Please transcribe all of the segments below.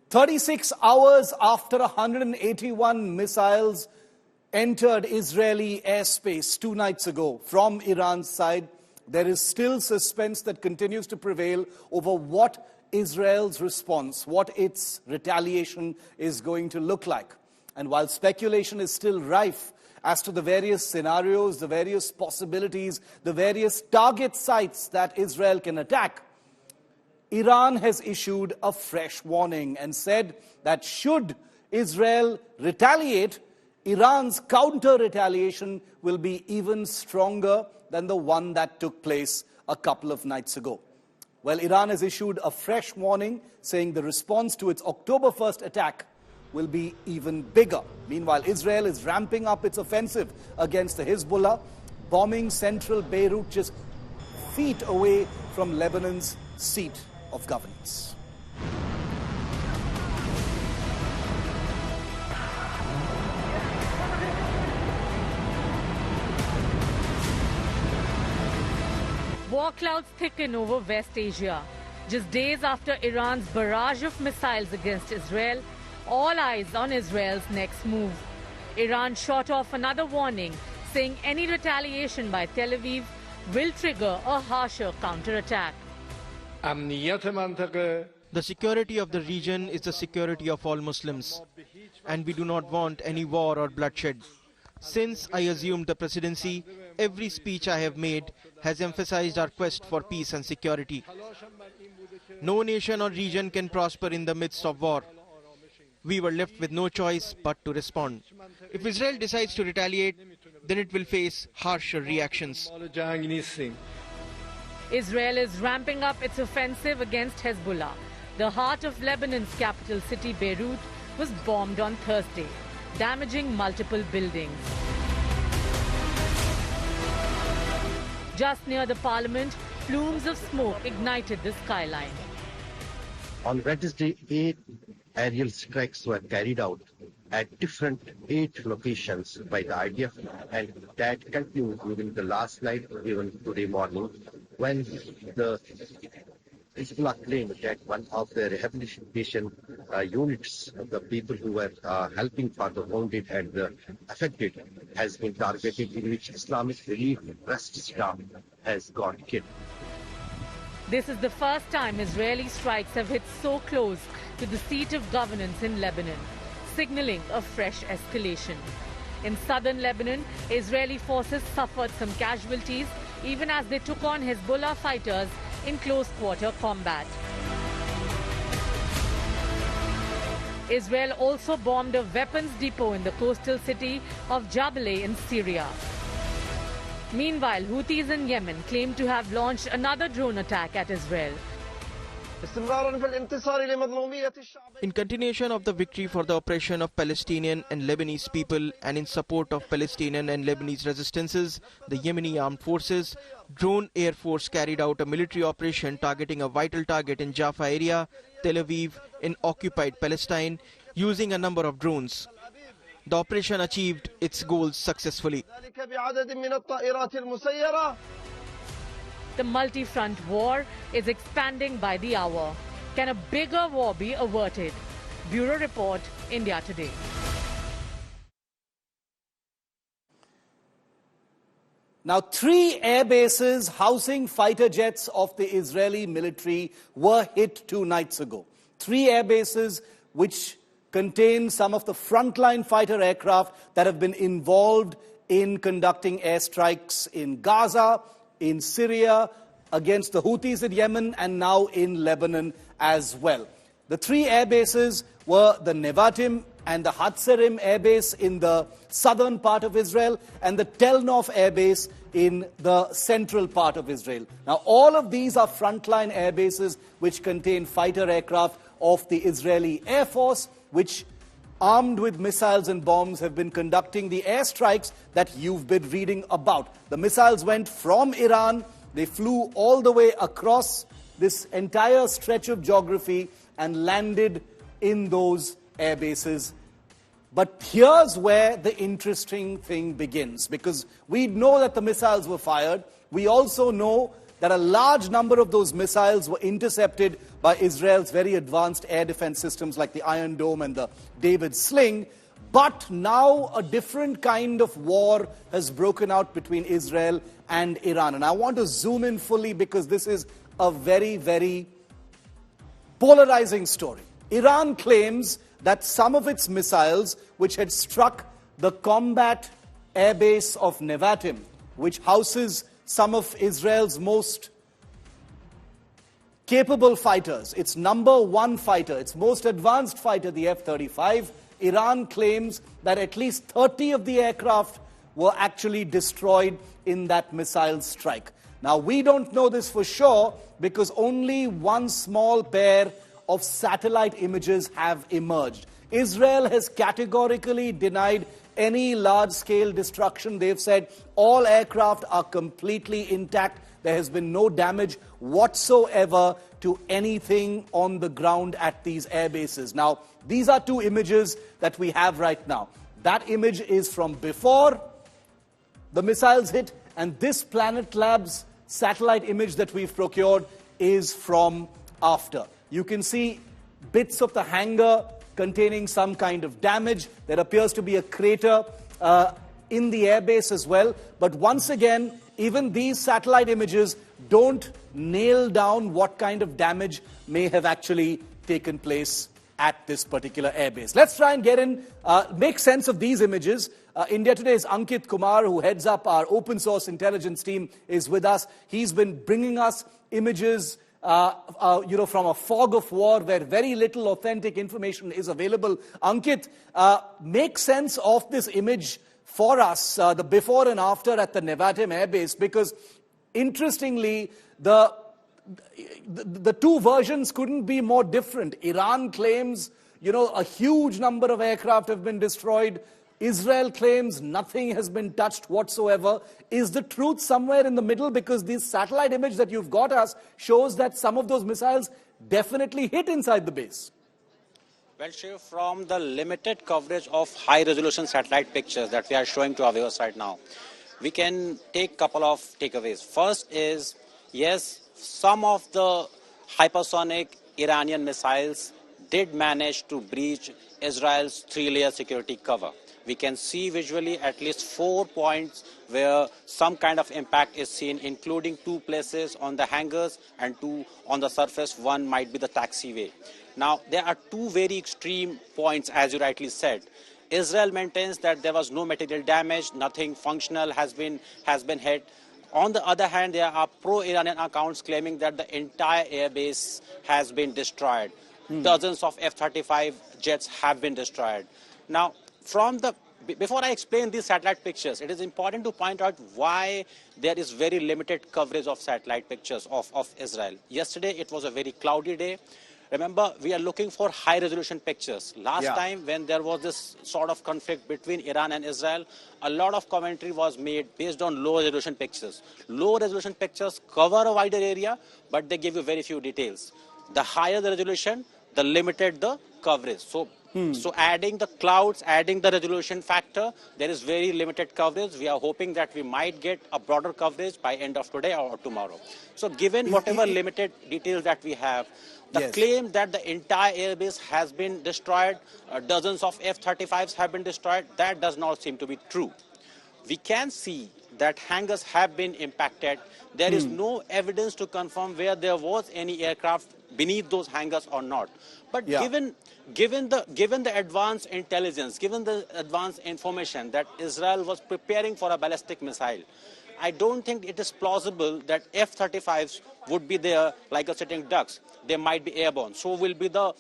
36 hours after 181 missiles entered Israeli airspace 2 nights ago from Iran's side, there is still suspense that continues to prevail over what Israel's response, what its retaliation is going to look like. And while speculation is still rife as to the various scenarios, the various possibilities, the various target sites that Israel can attack, Iran has issued a fresh warning and said that should Israel retaliate, Iran's counter-retaliation will be even stronger than the one that took place a couple of nights ago. Well, Iran has issued a fresh warning saying the response to its October 1st attack will be even bigger. Meanwhile, Israel is ramping up its offensive against the Hezbollah, bombing central Beirut just feet away from Lebanon's seat of governance. War clouds thicken over West Asia. Just days after Iran's barrage of missiles against Israel, all eyes on Israel's next move. Iran shot off another warning, saying any retaliation by Tel Aviv will trigger a harsher counterattack. The security of the region is the security of all Muslims, and we do not want any war or bloodshed. Since I assumed the presidency, every speech I have made has emphasized our quest for peace and security. No nation or region can prosper in the midst of war. We were left with no choice but to respond. If Israel decides to retaliate, then it will face harsher reactions. Israel is ramping up its offensive against Hezbollah. The heart of Lebanon's capital city, Beirut, was bombed on Thursday, damaging multiple buildings. Just near the parliament, plumes of smoke ignited the skyline. On Wednesday, 8 aerial strikes were carried out at different 8 locations by the IDF, and that continued during the last night, even today morning, when the Hezbollah claimed that one of the rehabilitation units, the people who were helping for the wounded and the affected, has been targeted, in which Islamic Relief Trust staff has got killed. This is the first time Israeli strikes have hit so close to the seat of governance in Lebanon, signaling a fresh escalation. In southern Lebanon, Israeli forces suffered some casualties even as they took on Hezbollah fighters in close-quarter combat. Israel also bombed a weapons depot in the coastal city of Jabaleh in Syria. Meanwhile, Houthis in Yemen claim to have launched another drone attack at Israel. In continuation of the victory for the oppression of Palestinian and Lebanese people and in support of Palestinian and Lebanese resistances, the Yemeni armed forces, drone air force carried out a military operation targeting a vital target in Jaffa area, Tel Aviv, in occupied Palestine, using a number of drones. The operation achieved its goals successfully. The multi-front war is expanding by the hour. Can a bigger war be averted? Bureau Report, India Today. Now, 3 air bases housing fighter jets of the Israeli military were hit 2 nights ago. 3 air bases which contain some of the frontline fighter aircraft that have been involved in conducting airstrikes in Gaza, in Syria, against the Houthis in Yemen, and now in Lebanon as well. The 3 air bases were the Nevatim and the Hatzerim air base in the southern part of Israel and the Tel Nof air base in the central part of Israel. Now, all of these are frontline air bases which contain fighter aircraft of the Israeli Air Force, which, armed with missiles and bombs, have been conducting the airstrikes that you've been reading about. The missiles went from Iran, they flew all the way across this entire stretch of geography and landed in those air bases. But here's where the interesting thing begins, because we know that the missiles were fired. We also know that a large number of those missiles were intercepted by Israel's very advanced air defense systems like the Iron Dome and the David Sling. But now a different kind of war has broken out between Israel and Iran. And I want to zoom in fully because this is a very, very polarizing story. Iran claims that some of its missiles, which had struck the combat airbase of Nevatim, which houses some of Israel's most capable fighters, its number one fighter, its most advanced fighter, the F-35, Iran claims that at least 30 of the aircraft were actually destroyed in that missile strike. Now, we don't know this for sure because only one small pair of satellite images have emerged. Israel has categorically denied any large-scale destruction. They've said all aircraft are completely intact. There has been no damage whatsoever to anything on the ground at these air bases. Now, these are two images that we have right now. That image is from before the missiles hit, and this Planet Labs satellite image that we've procured is from after. You can see bits of the hangar containing some kind of damage. There appears to be a crater in the airbase as well. But once again, even these satellite images don't nail down what kind of damage may have actually taken place at this particular airbase. Let's try and get in, make sense of these images. India Today's Ankit Kumar, who heads up our open source intelligence team, is with us. He's been bringing us images from a fog of war where very little authentic information is available. Ankit, make sense of this image for us, the before and after at the Nevatim airbase, because interestingly, the two versions couldn't be more different. Iran claims, a huge number of aircraft have been destroyed. Israel claims nothing has been touched whatsoever. Is the truth somewhere in the middle? Because this satellite image that you've got us shows that some of those missiles definitely hit inside the base. Well, Shiv, from the limited coverage of high-resolution satellite pictures that we are showing to our viewers right now, we can take a couple of takeaways. First is, yes, some of the hypersonic Iranian missiles did manage to breach Israel's three-layer security cover. We can see visually at least 4 points where some kind of impact is seen, including 2 places on the hangars and 2 on the surface. One might be the taxiway. Now, there are 2 very extreme points, as you rightly said. Israel maintains that there was no material damage, nothing functional has been hit. On the other hand, there are pro-Iranian accounts claiming that the entire airbase has been destroyed. Dozens of F-35 jets have been destroyed. Now, before I explain these satellite pictures, it is important to point out why there is very limited coverage of satellite pictures of Israel. Yesterday, it was a very cloudy day. Remember, we are looking for high-resolution pictures. Last time, when there was this sort of conflict between Iran and Israel, a lot of commentary was made based on low-resolution pictures. Low-resolution pictures cover a wider area, but they give you very few details. The higher the resolution, the limited the coverage. So adding the clouds, adding the resolution factor, there is very limited coverage. We are hoping that we might get a broader coverage by end of today or tomorrow. So given whatever limited details that we have, the claim that the entire airbase has been destroyed, dozens of F-35s have been destroyed, that does not seem to be true. We can see that hangars have been impacted. There is no evidence to confirm where there was any aircraft beneath those hangars or not. But given the advanced intelligence, given the advanced information that Israel was preparing for a ballistic missile, I don't think it is plausible that F-35s would be there like a sitting ducks. They might be airborne. So will be the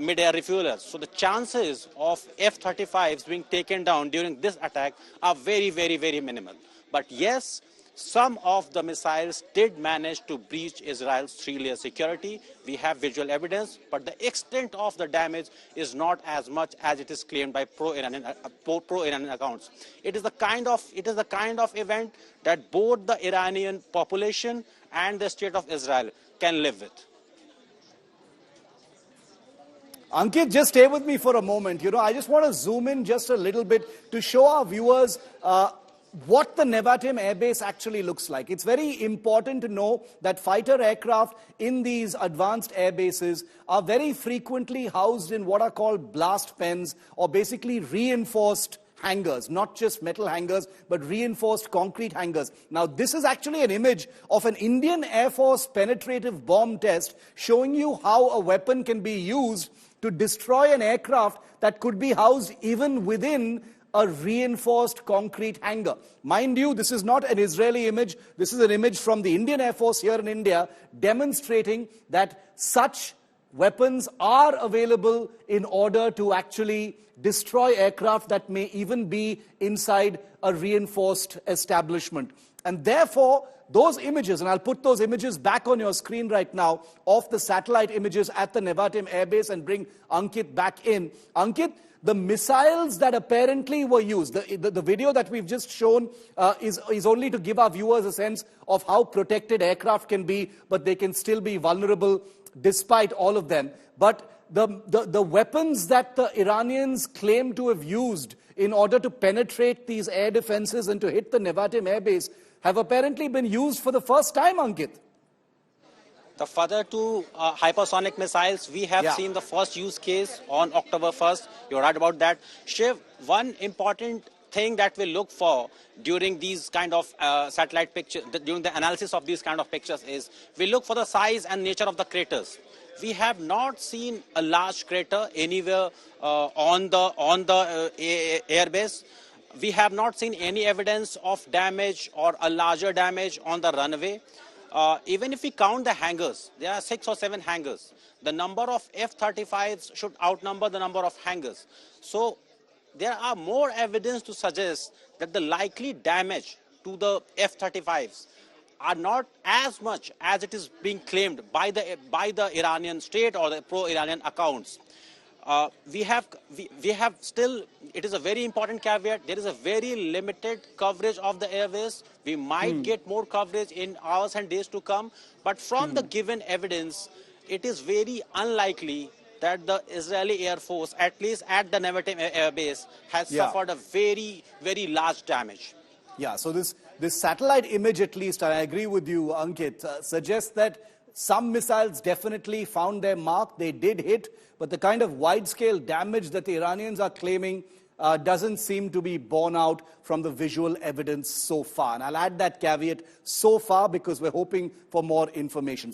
mid-air refuelers. So the chances of F-35s being taken down during this attack are very, very, very minimal. But yes, some of the missiles did manage to breach Israel's three-layer security. We have visual evidence, but the extent of the damage is not as much as it is claimed by pro-Iranian accounts. It is the kind of event that both the Iranian population and the state of Israel can live with. Ankit, just stay with me for a moment. I just want to zoom in just a little bit to show our viewers what the Nevatim airbase actually looks like. It's very important to know that fighter aircraft in these advanced airbases are very frequently housed in what are called blast pens, or basically reinforced hangars, not just metal hangars, but reinforced concrete hangars. Now, this is actually an image of an Indian Air Force penetrative bomb test showing you how a weapon can be used to destroy an aircraft that could be housed even within a reinforced concrete hangar. Mind you, this is not an Israeli image. This is an image from the Indian Air Force here in India demonstrating that such weapons are available in order to actually destroy aircraft that may even be inside a reinforced establishment. And therefore, those images, and I'll put those images back on your screen right now, of the satellite images at the Nevatim airbase, and bring Ankit back in. Ankit, the missiles that apparently were used, the video that we've just shown is only to give our viewers a sense of how protected aircraft can be, but they can still be vulnerable despite all of them. But the weapons that the Iranians claim to have used in order to penetrate these air defenses and to hit the Nevatim airbase have apparently been used for the first time, Ankit. The further to hypersonic missiles, we have seen the first use case on October 1st. You're right about that. Shiv, one important thing that we look for during these kind of satellite pictures, during the analysis of these kind of pictures, is we look for the size and nature of the craters. We have not seen a large crater anywhere on the airbase. We have not seen any evidence of damage or a larger damage on the runway. Even if we count the hangars, there are 6 or 7 hangars. The number of F-35s should outnumber the number of hangars. So there are more evidence to suggest that the likely damage to the F-35s are not as much as it is being claimed by the Iranian state or the pro-Iranian accounts. We have still, it is a very important caveat, there is a very limited coverage of the airways. We might get more coverage in hours and days to come, but from the given evidence, it is very unlikely that the Israeli Air Force, at least at the Nevatim Air Base, has suffered a very, very large damage. Yeah, so this satellite image, at least, I agree with you, Ankit, suggests that some missiles definitely found their mark. They did hit, but the kind of wide-scale damage that the Iranians are claiming doesn't seem to be borne out from the visual evidence so far. And I'll add that caveat, so far, because we're hoping for more information.